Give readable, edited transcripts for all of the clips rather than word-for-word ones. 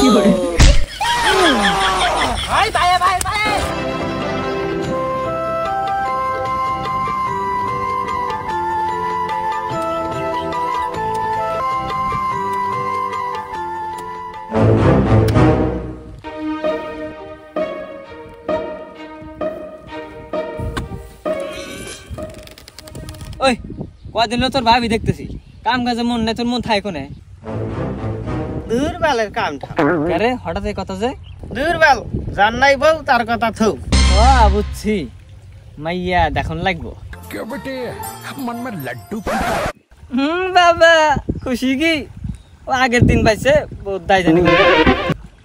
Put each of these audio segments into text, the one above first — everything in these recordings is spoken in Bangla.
কি করে ভাই ভাই ভাই ভাই ওই কদিন তোর ভাবি দেখতেছি কাম কাজে মন নাই তোর মন থাই কোনে দুর্বলের কামটা আরে হঠাৎ এই কথা যে দুর্বল জান নাই বউ তার কথা থৌ ও বুঝছি মাইয়া দেখুন লাগবো क्या बेटे मन में लड्डू বাবা খুশি কি ও আগের দিন পাইছে বহুত দায় জানি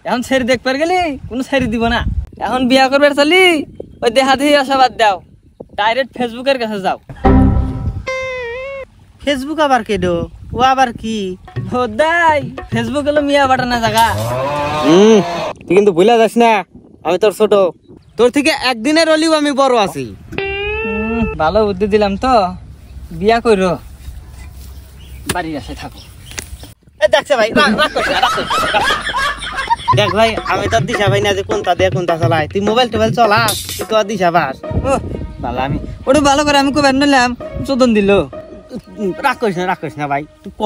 এখন ছেড়ে দেখবার গেলি কোনো ছেড়ে দিব না এখন বিয়া করবার চলি ওই দেহা দিয়ে আশাবাদ দাও ডাইরেক্ট ফেসবুকের কাছে যাও ফেসবুক আবার কেডো ও আবার কি খোদাই ফেসবুক হলো মিয়া বাটানা জায়গা তুই কিন্তু ভুলে যাস না আমি তোর ছোট তোর থেকে একদিনের হলেও আমি বড় আছি ভালো বুদ্ধি দিলাম তো বিয়া করো বাড়ির আসে থাকো দেখছে ভাই দেখ ভাই আমি তোর দিশা ভাই না যে কোনটা দিয়ে কোনটা চালাই তুই মোবাইল টোবাইল চলাস তুই তোর দিশা পাস ও ভালো আমি ওটা ভালো করে আমি কবে নিলাম চোদন দিল রাগ করিস না ভাই তুই ক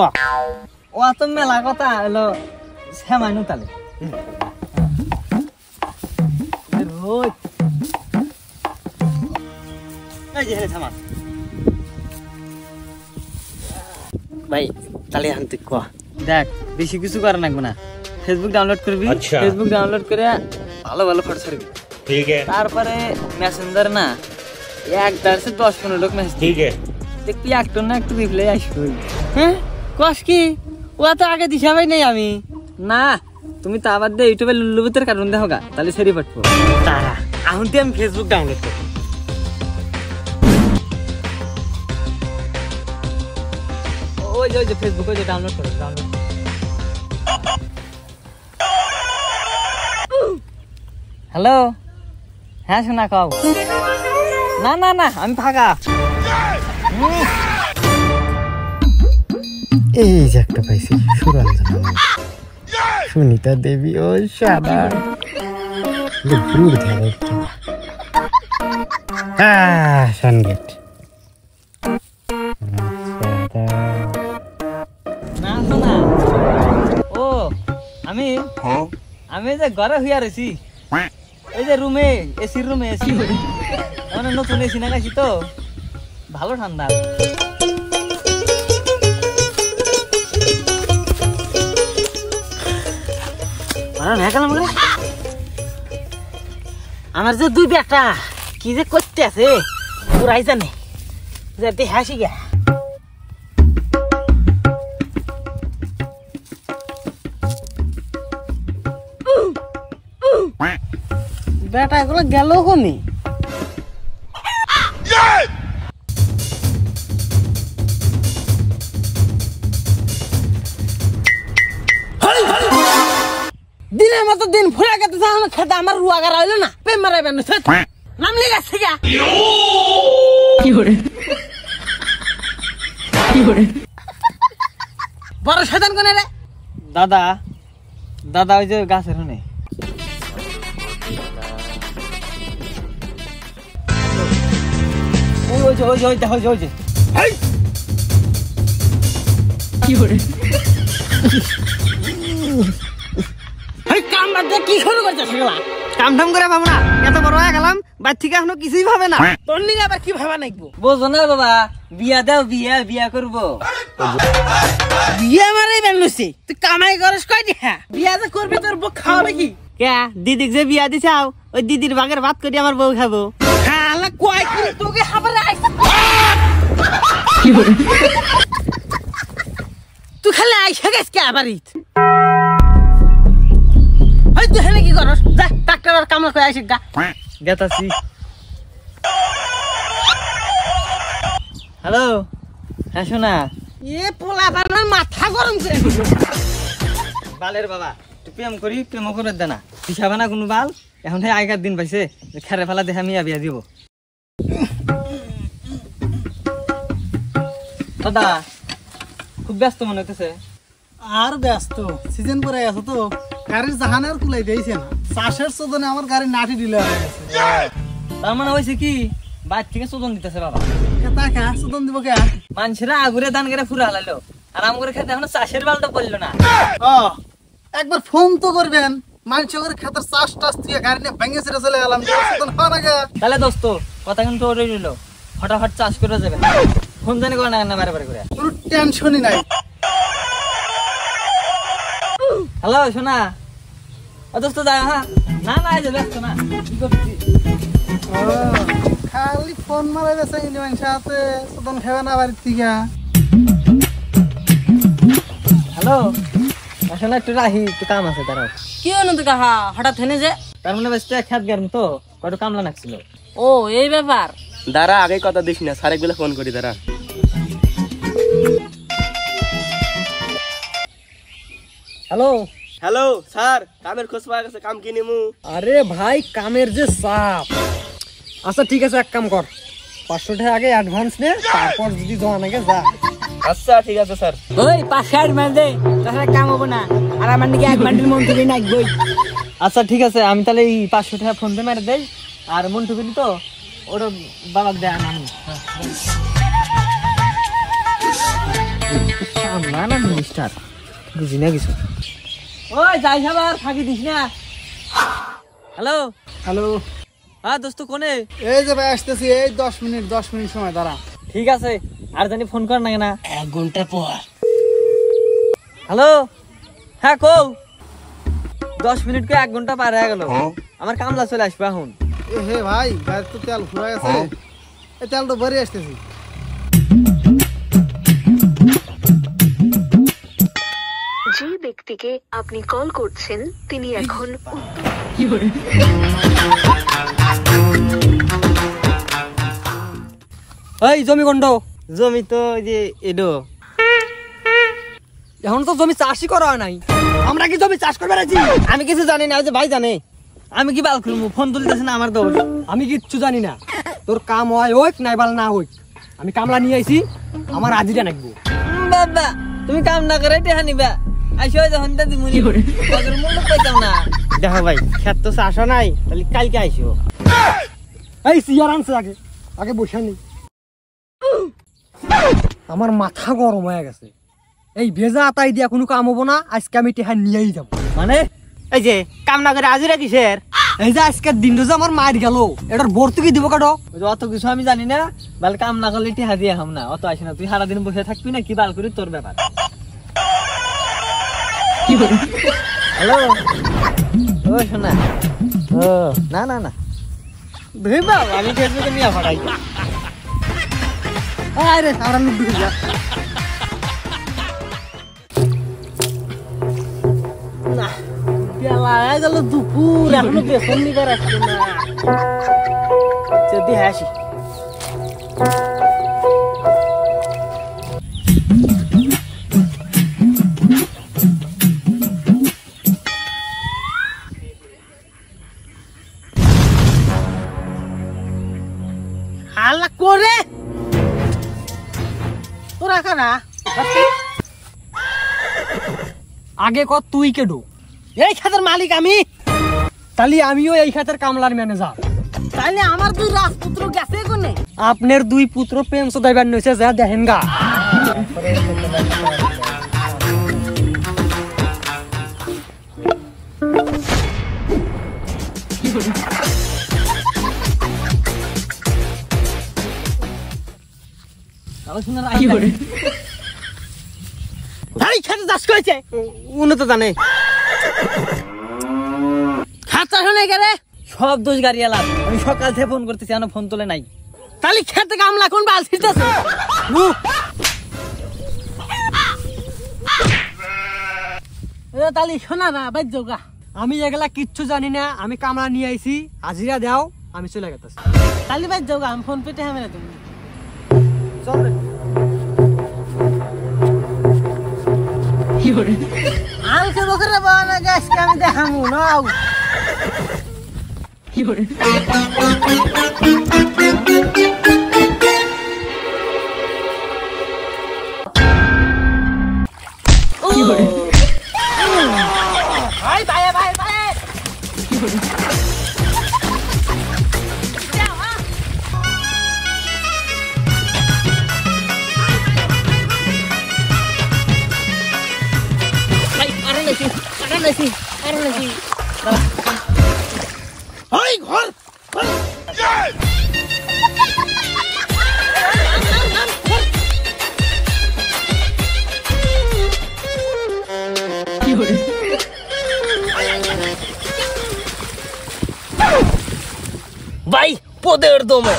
ও তো মেলা কথা হলো শ্যামানু তালে রোজ এই যে হে থামা ভাই তাহলে এখন তুই ক দেখ বেশি কিছু করা লাগবে না ফেসবুক ডাউনলোড করবি ফেসবুক ডাউনলোড করে ভালো ভালো ফটো ছাড়বি ठीक है তারপরে মেসেঞ্জার না 1 থেকে 10-15 লোক মেসেজ ठीक है দেখবি একটু না একটু রিপ্লাই আসবে হ্যাঁ কস কি ও তো আগে দিশা ভাই নেই আমি না তুমি তা বাদ দিয়ে ইউটিউবে লুলুবুতের কারণ দেখো গা তাহলে সেরি পাঠবো তারা এখন তুই আমি ফেসবুক ডাউনলোড করি ওই যে ফেসবুক ওই যে ডাউনলোড করো ডাউনলোড হ্যালো হ্যাঁ শোনা কাও না না না আমি ফাঁকা এই যে একটা পাইছি সুরঞ্জনা সুনিতা দেবী ও সাদা দূর থেকে সানগেট না শোনা ও আমি আমি যে ঘরে হইয়া রয়েছি এই যে রুমে এসির রুমে এসি মানে নতুন এসি না গাইছি তো ভালো ঠান্ডা আমার যে দুই বেটা কি যে করতে আছে পুরাই জানে যাতে হাসি গা বেটা এগুলো গেল কোনি দিনের মতো দিন ফুরা গেছে খেতে আমার রুয়া গাড়া হইলো না প্রেম মারাইবেন নাম লেগেছে গা কি করে বড় শয়তান কোনে রে দাদা দাদা ওই যে গাছের হনে ওই যে কি করে কাম বাদ দিয়ে কি শুরু করছে সেগুলা কাম ঠাম করে ভাবো না এত বড় হয়ে গেলাম বাদ থেকে এখনো কিছুই ভাবে না তোর নিয়ে আবার কি ভাবা নাকবো বোঝো না বাবা বিয়া দাও বিয়া করবো বিয়ে মারাই বেনলুছি তুই কামাই করস কই দিয়া বিয়া যে করবি তোর বউ খাওয়াবে কি কে দিদিক যে বিয়া দিছাও ওই দিদির ভাগের ভাত করে আমার বউ খাবো হালা কয় কি তোকে খাবারে আইছে কি করে তুই খালি আইসা গেছ কে আবারিত ওই তুই হেলে কি করস যা ডাক্তার আর কামলা কই আইছিস গা গেতাছি হ্যালো হ্যাঁ শোনা এ পোলা বানার মাথা গরম করে বালের বাবা তুই প্রেম করি প্রেম করে দে না পিছাবে না কোনো বাল এখন আগের দিন পাইছে খেরে ফেলা দেখা মিয়া বিয়া দিব দাদা খুব ব্যস্ত মনে হইতেছে আর ব্যস্ত সিজন পরে গেছে তো গাড়ির জাহানের তুলাই দিয়েছে না চাষের চোদনে আমার গাড়ি নাটি দিলে হয়ে গেছে তার মানে হয়েছে কি বাইর থেকে চোদন দিতেছে বাবা টাকা চোদন দিব কে মানুষেরা আগুরে দান করে ফুরা হালালো আর আম করে খেতে এখন চাষের বালটা পড়লো না ও একবার ফোন তো করবেন মানুষ করে খেতের চাষ টাস তুই গাড়ি নিয়ে ভেঙে ছেড়ে চলে গেলাম চোদন হওয়া না গে তাহলে দোস্ত কথা কিন্তু ওরে রইল ফটাফট চাষ করে যাবে ফোন জানি করে না বারে বারে করে কোনো টেনশনই নাই হ্যালো শোনা ও দোস্ত যা হ্যাঁ না না এই যে ব্যস্ত না কি করছি ও খালি ফোন মারা গেছে কিন্তু মানুষের হাতে চোদন খাবে না বাড়ির থেকে হ্যালো আসলে একটু রাহি একটু কাম আছে তারাও কি হলো তো কাহা হঠাৎ হেনে যে তার মানে বেশ খ্যাত গেলাম তো কত কামলা নাকছিল ও এই ব্যাপার দাঁড়া আগে কথা দিস না স্যার একগুলো ফোন করি দাঁড়া হ্যালো হ্যালো স্যার কামের খোঁজ পাওয়া গেছে কাম কি নিমু আরে ভাই কামের যে চাপ আচ্ছা ঠিক আছে এক কাম কর 500 টাকা আগে অ্যাডভান্স নে তারপর যদি জমা নাকি যা আচ্ছা ঠিক আছে স্যার ওই 500 মার দে তাহলে কাম হবে না আর আমার নাকি এক বান্ডিল মন থেকে নাকবই আচ্ছা ঠিক আছে আমি তাহলে এই 500 টাকা ফোন পে মেরে দেই আর মন্টু বিলি তো ওটা বাবাকে দেয় আমি না না মিস্টার বুঝি না কিছু ওই যাই খাবার ফাঁকি দিস না হ্যালো হ্যালো হ্যাঁ দোস্ত কোনে এই যে ভাই আসতেছি এই 10 মিনিট সময় দাঁড়া ঠিক আছে আর জানি ফোন কর না কেনা 1 ঘন্টা পর হ্যালো হ্যাঁ কও 10 মিনিট কে 1 ঘন্টা পার হয়ে গেল আমার কামলা চলে আসবে এখন এ হে ভাই গাড়ি তো তেল ফুরা গেছে এই তেল তো ভরে আসতেছি যে ব্যক্তিকে আপনি কল করছেন তিনি এখন এই জমি গন্ড জমি তো ওই যে এডো এখন তো জমি চাষই করা হয় নাই আমরা কি জমি চাষ করবে রাজি আমি কিছু জানি না ওই যে ভাই জানে আমি কি বাল করবো ফোন তুলতেছে না আমার দোষ আমি কিচ্ছু জানি না তোর কাম হয় হোক নাই বাল না হোক আমি কামলা নিয়ে আইছি আমার হাজিরা নাকবো বাবা তুমি কাম না করে টেহা নিবা আইসো যখন তা দিমুনি ওদের মূল্য পাইতাম না দেখো ভাই খেত তো চাষ নাই তাহলে কালকে আইসো এই সিয়ার আনছে আগে আগে বসে নি আমার মাথা গরম হয়ে গেছে এই ভেজা আতাই দিয়া কোনো কাম হবো না আজকে আমি টেহা নিয়েই যাবো মানে এই যে কাম না করে আজিরা কিসের এই যে আজকের দিনটা যে আমার মার গেল এটার ভর্তুকি দিব কাটো ওই যে অত কিছু আমি জানি না বাল কাম না করলে টেহা দিয়ে হাম না অত আসে না তুই সারাদিন বসে থাকবি না কি বাল করি তোর ব্যাপার হ্যালো ও শোনা ও না না না ধুইবা আমি ফেসবুকে নিয়ে ফাটাই আরে আমরা লুট ঢুকে যা বেলা হয়ে গেল দুপুর এখনো বেতন নিবার আসছে না যদি হাসি হাল্লা করে তোরা কারা আগে কর তুই কেডো এই খাতের মালিক আমি তাহলে আমিও এই খাতের কামলার ম্যানেজার তাইলে আমার দুই রাজপুত্র গেছে কোনে আপনার দুই পুত্র প্রেম সদাইবার নইছে যা দেখেন গা ভাই খাতে চাষ করেছে উনি তো জানে খাত চাষ নাই গেলে সব দোষ গাড়ি এলাম আমি সকাল থেকে ফোন করতেছি এখনো ফোন তোলে নাই তাহলে খেতে কামলা কোন বাল ছিটতেছে তাহলে শোনা না বাদ যোগা আমি এগুলা কিচ্ছু জানি না আমি কামলা নিয়ে আইছি হাজিরা দাও আমি চলে গেতেছি তাহলে বাদ যোগা আমি ফোন পেতে হবে না তুমি চল রে আলকে বকরে বানা গাছকে আমি দেখামু নাও কি করে Oh! ওই ঘর ভাই পোদের দমে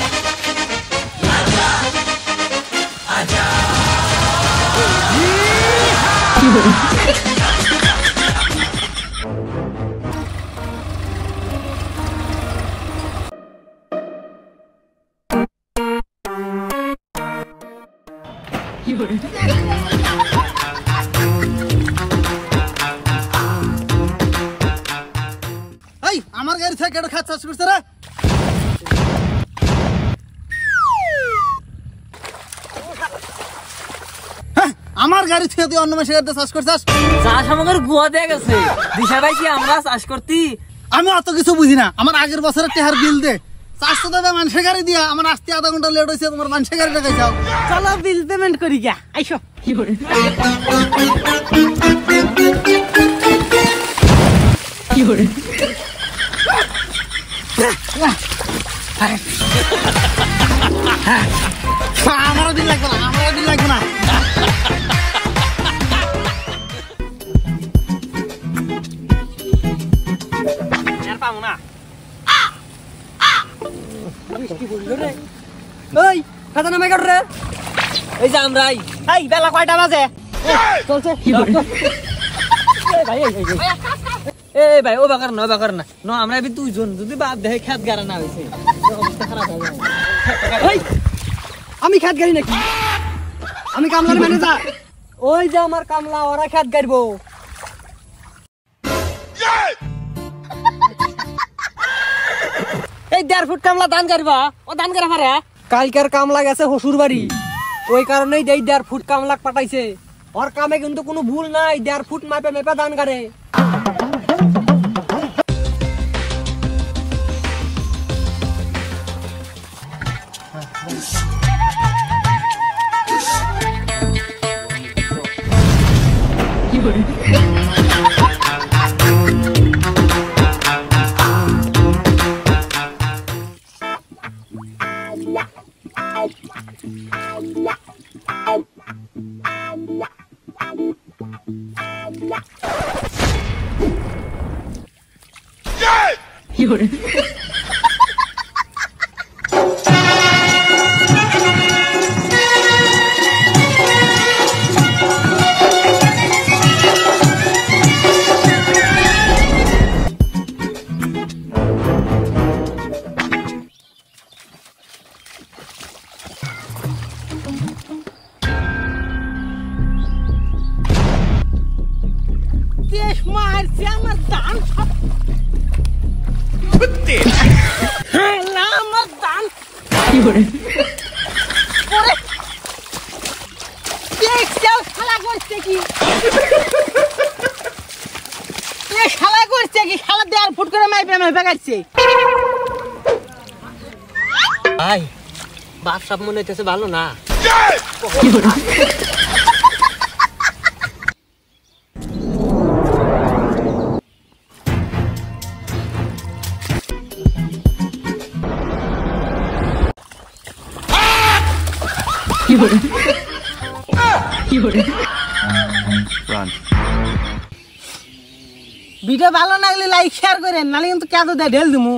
এই আমার গাড়ি থেকে কেটে খাত চাষ করছে রে আমার গাড়ি থেকে তুই অন্য মাসে গাড়িতে চাষ করছিস চাষ আমাদের গুয়া দিয়ে গেছে দিশা ভাই কি আমরা চাষ করতি আমি অত কিছু বুঝি না আমার আগের বছরের টেহার বিল দে চাষ তো দেবে মানুষের গাড়ি দিয়া আমার আসতে আধা ঘন্টা লেট হয়েছে তোমার মানুষের গাড়ি টাকা যাও চলো বিল পেমেন্ট করি গা আইসো আমারও দিন লাগবে না আমারও দিন লাগবে না আর পাবো না ওই খাতা নামে কাট রে এই যে আমরাই এই বেলা কয়টা বাজে চলছে এই ভাই ও বাকার না ন আমরা বি দুইজন যদি বাপ দেখে খেত গাড়া না হয়েছে অবস্থা খারাপ হয়ে যাবে আমি খেত গাড়ি নাকি আমি কামলার ম্যানেজার ওই যে আমার কামলা ওরা খেত গাড়বো এই 1.5 ফুট কামলা দান করবা ও দান করে পারে কালকার কামলা গেছে হসুর বাড়ি ওই কারণেই 1.5 ফুট কামলা পাঠাইছে ওর কামে কিন্তু কোনো ভুল নাই 1.5 ফুট মাপে মেপে দান করে দেশ মারছে আমার দান আমার দান খেলা করছে কি খেলা করছে কি খেলা 1.5 ফুট করে মাইপে মাইপে কাটছে ভাই বাপ সব মনে হইতেছে ভালো না ভিডিও ভালো লাগলে লাইক শেয়ার করেন নাহলে কিন্তু কেঁদো দেয় ঢেল দিমু